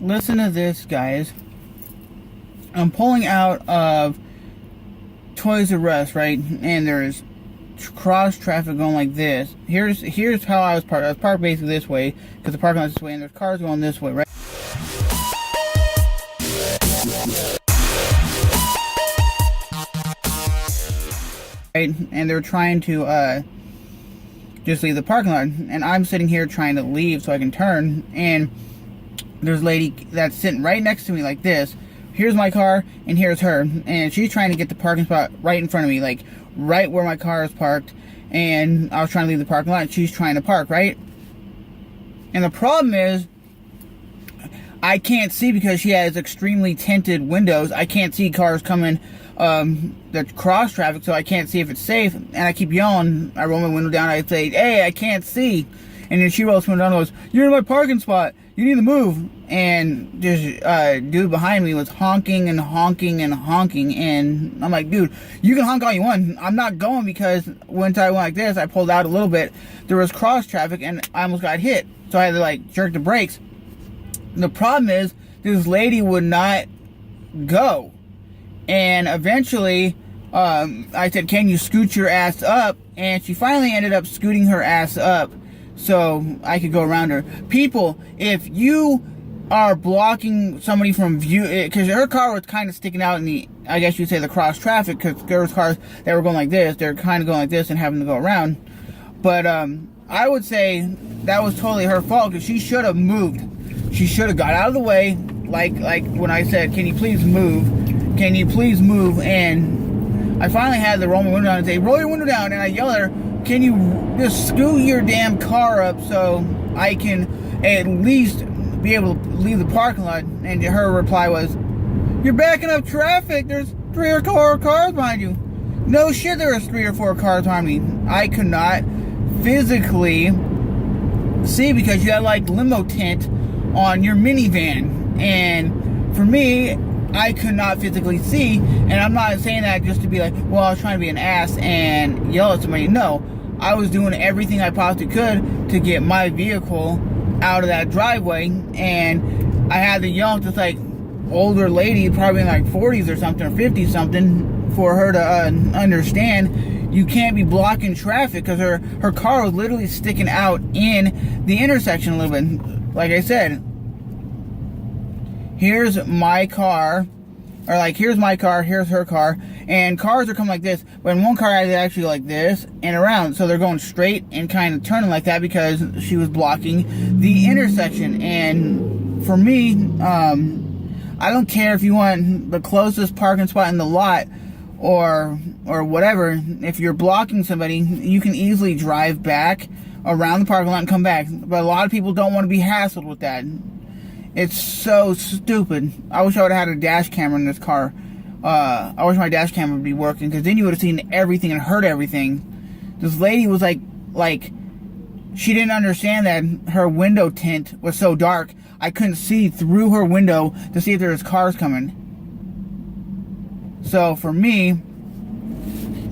listen to this, guys. I'm pulling out of Toys R Us, right? And there's cross traffic going like this. Here's how I was parked. I was parked basically this way because the parking lot's this way, and there's cars going this way, right? Right, and they're trying to just leave the parking lot, and I'm sitting here trying to leave so I can turn, and there's a lady that's sitting right next to me like this. Here's my car, and here's her, and she's trying to get the parking spot right in front of me, like right where my car is parked, and I was trying to leave the parking lot, and she's trying to park, right? And the problem is, I can't see because she has extremely tinted windows. I can't see cars coming, the cross traffic, so I can't see if it's safe, and I keep yelling. I roll my window down, I say, hey, I can't see, and then she rolls the window down and goes, you're in my parking spot, you need to move. And this dude behind me was honking and honking and honking, and I'm like, dude, you can honk all you want, I'm not going, because once I went like this, I pulled out a little bit, there was cross traffic, and I almost got hit, so I had to like jerk the brakes. The problem is, this lady would not go, and eventually I said, can you scoot your ass up? And she finally ended up scooting her ass up so I could go around her. People, if you are blocking somebody from view, because her car was kind of sticking out in the, I guess you'd say, the cross traffic, because there was cars that were going like this, they're kind of going like this and having to go around. But I would say that was totally her fault, because she should have moved. She should have got out of the way, like when I said, can you please move? Can you please move? And I finally had to roll my window down and say, roll your window down, and I yelled at her, can you just scoot your damn car up so I can at least be able to leave the parking lot? And her reply was, you're backing up traffic, there's 3 or 4 cars behind you. No shit, there was 3 or 4 cars behind me. I could not physically see because you had like limo tint on your minivan, and for me, I could not physically see. And I'm not saying that just to be like, well, I was trying to be an ass and yell at somebody. No, I was doing everything I possibly could to get my vehicle out of that driveway, and I had to yell at this like older lady, probably in like 40s or something, or 50 something, for her to understand you can't be blocking traffic, because her car was literally sticking out in the intersection a little bit. Like I said, here's my car, or like here's my car, here's her car, and cars are coming like this, but in one car is actually like this and around, so they're going straight and kind of turning like that because she was blocking the intersection. And for me, I don't care if you want the closest parking spot in the lot or whatever. If you're blocking somebody, you can easily drive back around the parking lot and come back. But a lot of people don't want to be hassled with that. It's so stupid. I wish I would have had a dash camera in this car. I wish my dash camera would be working, because then you would have seen everything and heard everything. This lady was like she didn't understand that her window tint was so dark, I couldn't see through her window to see if there was cars coming. So for me,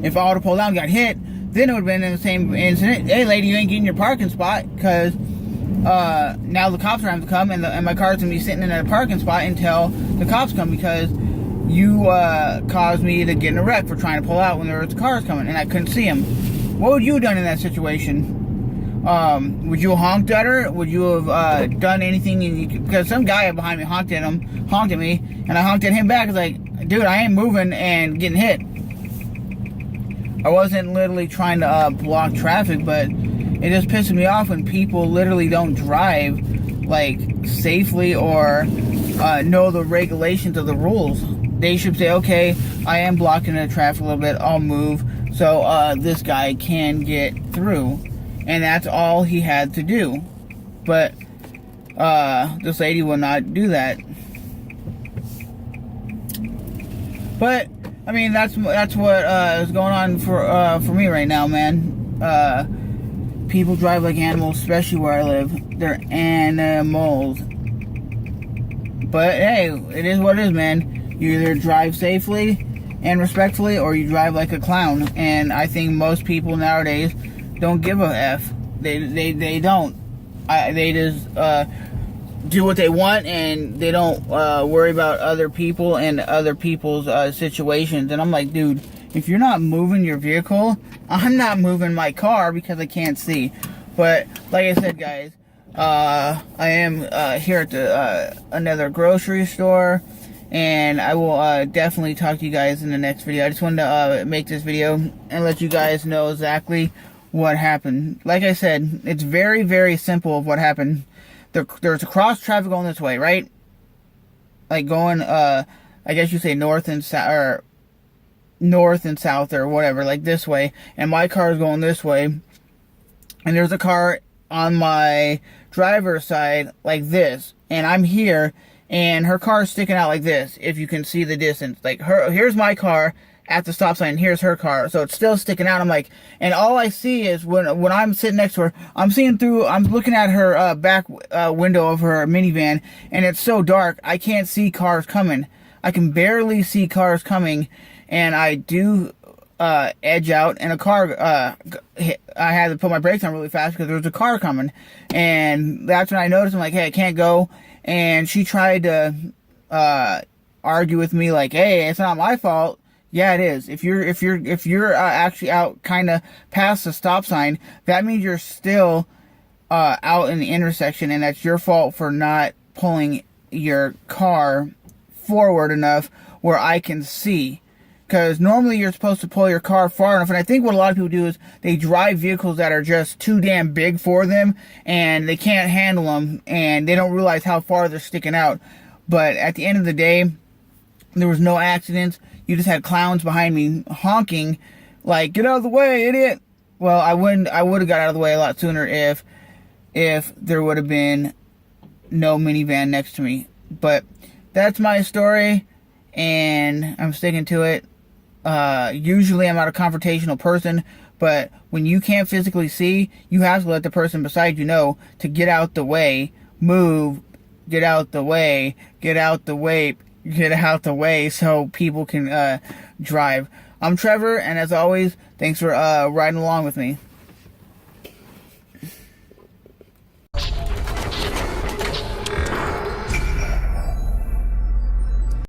if I would have pulled out and got hit, then it would have been in the same incident. Hey lady, you ain't getting your parking spot, because now the cops are having to come, and my car's gonna be sitting in a parking spot until the cops come, because you caused me to get in a wreck for trying to pull out when there was cars coming and I couldn't see them. What would you have done in that situation? Would you have honked at her? Would you have done anything? Because some guy behind me honked at me, and I honked at him back. It's like, dude, I ain't moving and getting hit. I wasn't literally trying to block traffic, but it just pisses me off when people literally don't drive like safely or know the regulations of the rules. They should say, okay, I am blocking the traffic a little bit, I'll move so this guy can get through. And that's all he had to do. But this lady will not do that. But I mean, that's what is going on for me right now, man. People drive like animals, especially where I live. They're animals. But hey, it is what it is, man. You either drive safely and respectfully, or you drive like a clown. And I think most people nowadays don't give a F. They don't. They just do what they want, and they don't worry about other people and other people's situations. And I'm like, dude, if you're not moving your vehicle, I'm not moving my car because I can't see. But like I said, guys, I am here at the another grocery store, and I will definitely talk to you guys in the next video. I just wanted to make this video and let you guys know exactly what happened. Like I said, it's very, very simple of what happened. There's a cross traffic going this way, right? Like going, I guess you say north and south, or north and south, or whatever, like this way. And my car is going this way. And there's a car on my driver's side like this. And I'm here, and her car is sticking out like this, if you can see the distance. Like, here's my car at the stop sign, here's her car, so it's still sticking out. I'm like, and all I see is when I'm sitting next to her, I'm looking at her back window of her minivan, and it's so dark, I can't see cars coming. I can barely see cars coming, and I do edge out, and a car, I had to put my brakes on really fast because there was a car coming, and that's when I noticed. I'm like, hey, I can't go. And she tried to argue with me, like, hey, it's not my fault. Yeah, it is. If you're actually out kind of past the stop sign, that means you're still out in the intersection, and that's your fault for not pulling your car forward enough where I can see. Because normally you're supposed to pull your car far enough, and I think what a lot of people do is they drive vehicles that are just too damn big for them, and they can't handle them, and they don't realize how far they're sticking out. But at the end of the day, there was no accidents. You just had clowns behind me honking, like, get out of the way, idiot. Well, I would have got out of the way a lot sooner if there would have been no minivan next to me. But that's my story, and I'm sticking to it. Usually I'm not a confrontational person, but when you can't physically see, you have to let the person beside you know to get out the way, move, get out the way, get out the way, get out the way, so people can drive. I'm Trevor, and as always, thanks for riding along with me.